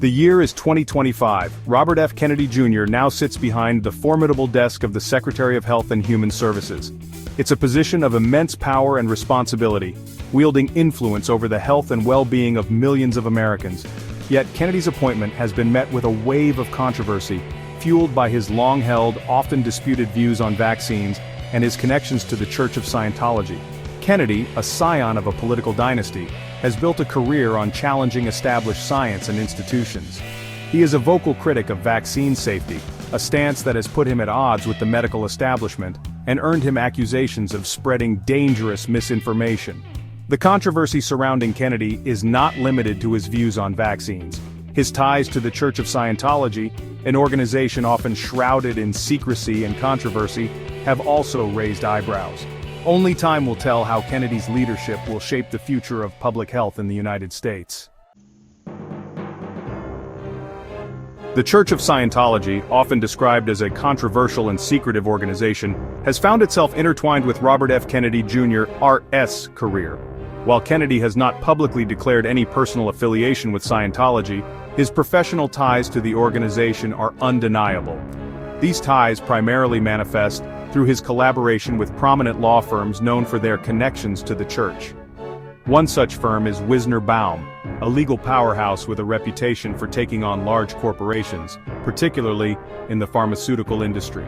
The year is 2025. Robert F. Kennedy Jr. now sits behind the formidable desk of the Secretary of Health and Human Services. It's a position of immense power and responsibility, wielding influence over the health and well-being of millions of Americans. Yet Kennedy's appointment has been met with a wave of controversy, fueled by his long-held, often disputed views on vaccines and his connections to the Church of Scientology. Kennedy, a scion of a political dynasty, has built a career on challenging established science and institutions. He is a vocal critic of vaccine safety, a stance that has put him at odds with the medical establishment and earned him accusations of spreading dangerous misinformation. The controversy surrounding Kennedy is not limited to his views on vaccines. His ties to the Church of Scientology, an organization often shrouded in secrecy and controversy, have also raised eyebrows. Only time will tell how Kennedy's leadership will shape the future of public health in the United States. The Church of Scientology, often described as a controversial and secretive organization, has found itself intertwined with Robert F. Kennedy Jr. R.S. career. While Kennedy has not publicly declared any personal affiliation with Scientology, his professional ties to the organization are undeniable. These ties primarily manifest through his collaboration with prominent law firms known for their connections to the church. One such firm is Wisner Baum, a legal powerhouse with a reputation for taking on large corporations, particularly in the pharmaceutical industry.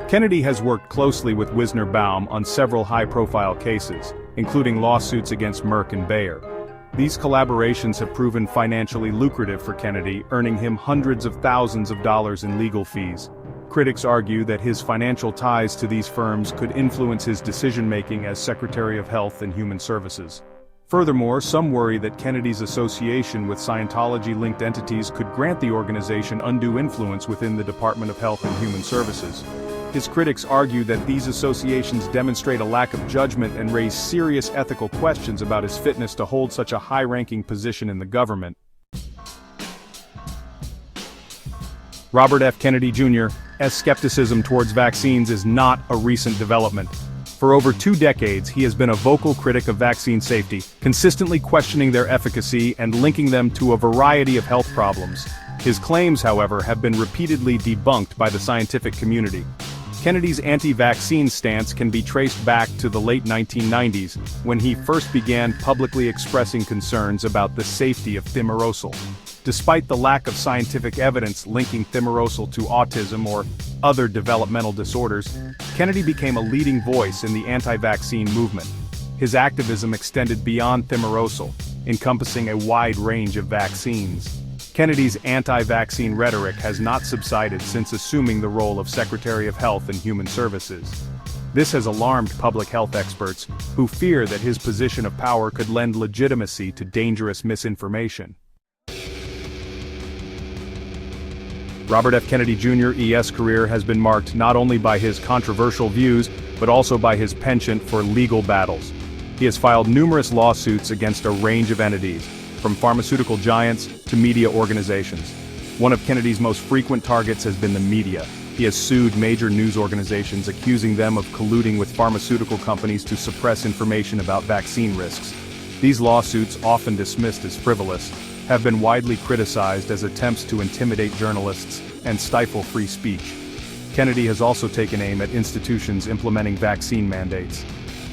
Kennedy has worked closely with Wisner Baum on several high-profile cases, including lawsuits against Merck and Bayer. These collaborations have proven financially lucrative for Kennedy, earning him hundreds of thousands of dollars in legal fees. Critics argue that his financial ties to these firms could influence his decision-making as Secretary of Health and Human Services. Furthermore, some worry that Kennedy's association with Scientology-linked entities could grant the organization undue influence within the Department of Health and Human Services. His critics argue that these associations demonstrate a lack of judgment and raise serious ethical questions about his fitness to hold such a high-ranking position in the government. Robert F. Kennedy Jr.'s skepticism towards vaccines is not a recent development. For over 2 decades, he has been a vocal critic of vaccine safety, consistently questioning their efficacy and linking them to a variety of health problems. His claims, however, have been repeatedly debunked by the scientific community. Kennedy's anti-vaccine stance can be traced back to the late 1990s, when he first began publicly expressing concerns about the safety of thimerosal. Despite the lack of scientific evidence linking thimerosal to autism or other developmental disorders, Kennedy became a leading voice in the anti-vaccine movement. His activism extended beyond thimerosal, encompassing a wide range of vaccines. Kennedy's anti-vaccine rhetoric has not subsided since assuming the role of Secretary of Health and Human Services. This has alarmed public health experts, who fear that his position of power could lend legitimacy to dangerous misinformation. Robert F. Kennedy Jr. E.S. career has been marked not only by his controversial views, but also by his penchant for legal battles. He has filed numerous lawsuits against a range of entities, from pharmaceutical giants to media organizations. One of Kennedy's most frequent targets has been the media. He has sued major news organizations, accusing them of colluding with pharmaceutical companies to suppress information about vaccine risks. These lawsuits, often dismissed as frivolous, have been widely criticized as attempts to intimidate journalists and stifle free speech. Kennedy has also taken aim at institutions implementing vaccine mandates.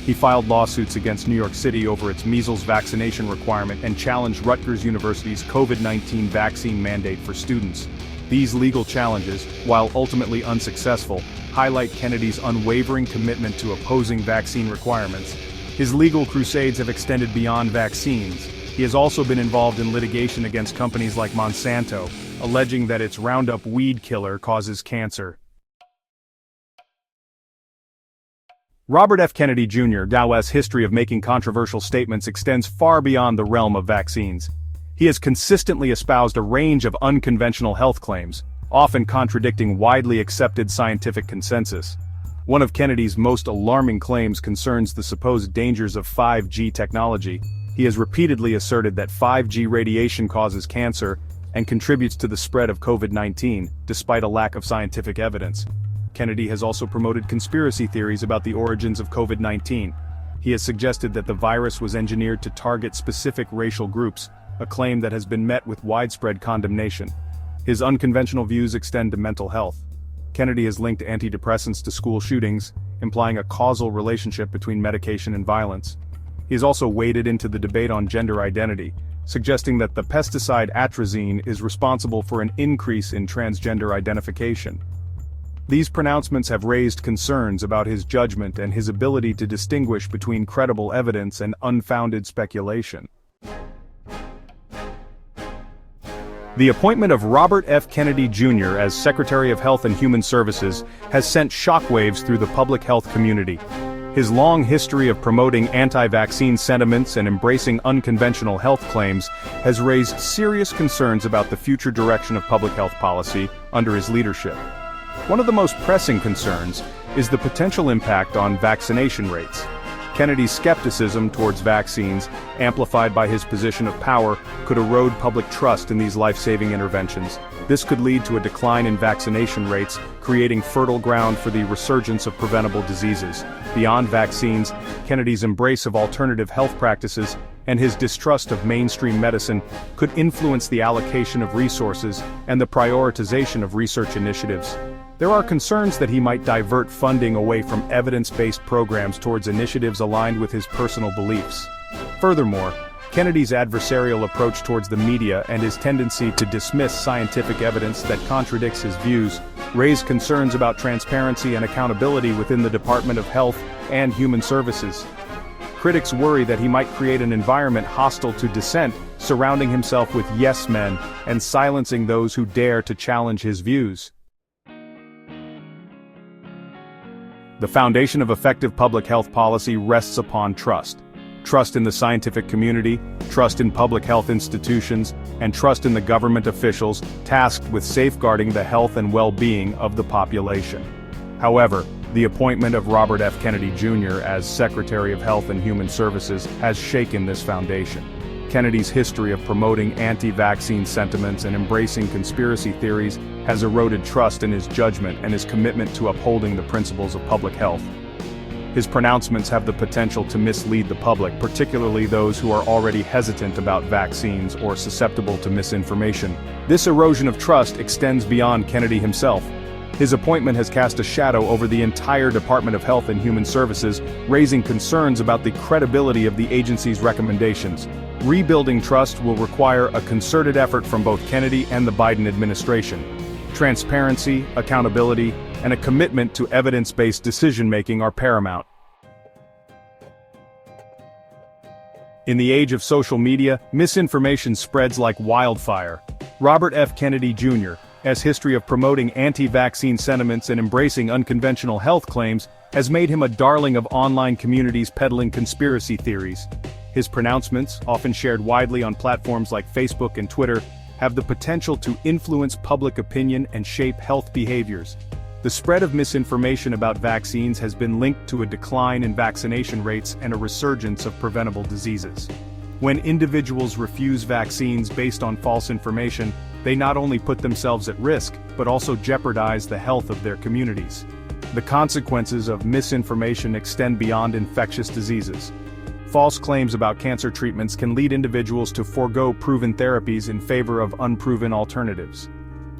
He filed lawsuits against New York City over its measles vaccination requirement and challenged Rutgers University's COVID-19 vaccine mandate for students. These legal challenges, while ultimately unsuccessful, highlight Kennedy's unwavering commitment to opposing vaccine requirements. His legal crusades have extended beyond vaccines. He has also been involved in litigation against companies like Monsanto, alleging that its Roundup weed killer causes cancer. Robert F. Kennedy Jr.'s history of making controversial statements extends far beyond the realm of vaccines. He has consistently espoused a range of unconventional health claims, often contradicting widely accepted scientific consensus. One of Kennedy's most alarming claims concerns the supposed dangers of 5G technology. He has repeatedly asserted that 5G radiation causes cancer and contributes to the spread of COVID-19, despite a lack of scientific evidence. Kennedy has also promoted conspiracy theories about the origins of COVID-19. He has suggested that the virus was engineered to target specific racial groups, a claim that has been met with widespread condemnation. His unconventional views extend to mental health. Kennedy has linked antidepressants to school shootings, implying a causal relationship between medication and violence. He has also waded into the debate on gender identity, suggesting that the pesticide atrazine is responsible for an increase in transgender identification. These pronouncements have raised concerns about his judgment and his ability to distinguish between credible evidence and unfounded speculation. The appointment of Robert F. Kennedy Jr. as Secretary of Health and Human Services has sent shockwaves through the public health community. His long history of promoting anti-vaccine sentiments and embracing unconventional health claims has raised serious concerns about the future direction of public health policy under his leadership. One of the most pressing concerns is the potential impact on vaccination rates. Kennedy's skepticism towards vaccines, amplified by his position of power, could erode public trust in these life-saving interventions. This could lead to a decline in vaccination rates, creating fertile ground for the resurgence of preventable diseases. Beyond vaccines, Kennedy's embrace of alternative health practices and his distrust of mainstream medicine could influence the allocation of resources and the prioritization of research initiatives. There are concerns that he might divert funding away from evidence-based programs towards initiatives aligned with his personal beliefs. Furthermore, Kennedy's adversarial approach towards the media and his tendency to dismiss scientific evidence that contradicts his views raise concerns about transparency and accountability within the Department of Health and Human Services. Critics worry that he might create an environment hostile to dissent, surrounding himself with yes men and silencing those who dare to challenge his views. The foundation of effective public health policy rests upon trust. Trust in the scientific community, trust in public health institutions, and trust in the government officials tasked with safeguarding the health and well-being of the population. However, the appointment of Robert F. Kennedy Jr. as Secretary of Health and Human Services has shaken this foundation. Kennedy's history of promoting anti-vaccine sentiments and embracing conspiracy theories has eroded trust in his judgment and his commitment to upholding the principles of public health. His pronouncements have the potential to mislead the public, particularly those who are already hesitant about vaccines or susceptible to misinformation. This erosion of trust extends beyond Kennedy himself. His appointment has cast a shadow over the entire Department of Health and Human Services, raising concerns about the credibility of the agency's recommendations. Rebuilding trust will require a concerted effort from both Kennedy and the Biden administration. Transparency, accountability, and a commitment to evidence-based decision-making are paramount. In the age of social media, misinformation spreads like wildfire. Robert F. Kennedy Jr., his history of promoting anti-vaccine sentiments and embracing unconventional health claims, has made him a darling of online communities peddling conspiracy theories. His pronouncements, often shared widely on platforms like Facebook and Twitter, have the potential to influence public opinion and shape health behaviors. The spread of misinformation about vaccines has been linked to a decline in vaccination rates and a resurgence of preventable diseases. When individuals refuse vaccines based on false information, they not only put themselves at risk, but also jeopardize the health of their communities. The consequences of misinformation extend beyond infectious diseases. False claims about cancer treatments can lead individuals to forego proven therapies in favor of unproven alternatives.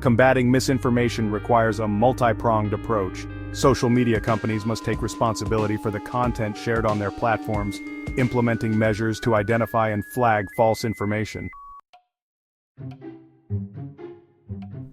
Combating misinformation requires a multi-pronged approach. Social media companies must take responsibility for the content shared on their platforms, implementing measures to identify and flag false information.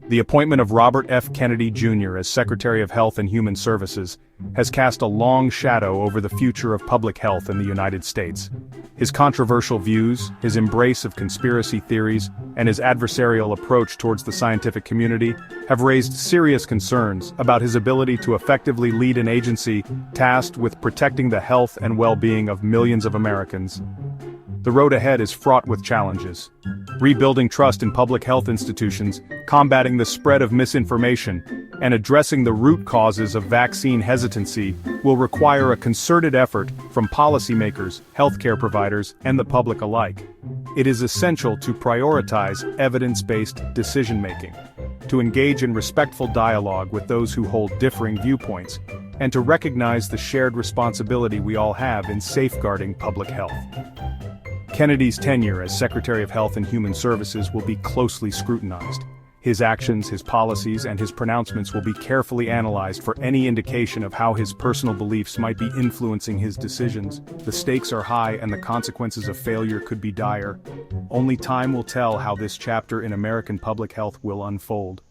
The appointment of Robert F. Kennedy Jr. as Secretary of Health and Human Services has cast a long shadow over the future of public health in the United States. His controversial views, his embrace of conspiracy theories, and his adversarial approach towards the scientific community have raised serious concerns about his ability to effectively lead an agency tasked with protecting the health and well-being of millions of Americans. The road ahead is fraught with challenges. Rebuilding trust in public health institutions, combating the spread of misinformation, and addressing the root causes of vaccine hesitancy will require a concerted effort from policymakers, healthcare providers, and the public alike. It is essential to prioritize evidence-based decision-making, to engage in respectful dialogue with those who hold differing viewpoints, and to recognize the shared responsibility we all have in safeguarding public health. Kennedy's tenure as Secretary of Health and Human Services will be closely scrutinized. His actions, his policies, and his pronouncements will be carefully analyzed for any indication of how his personal beliefs might be influencing his decisions. The stakes are high and the consequences of failure could be dire. Only time will tell how this chapter in American public health will unfold.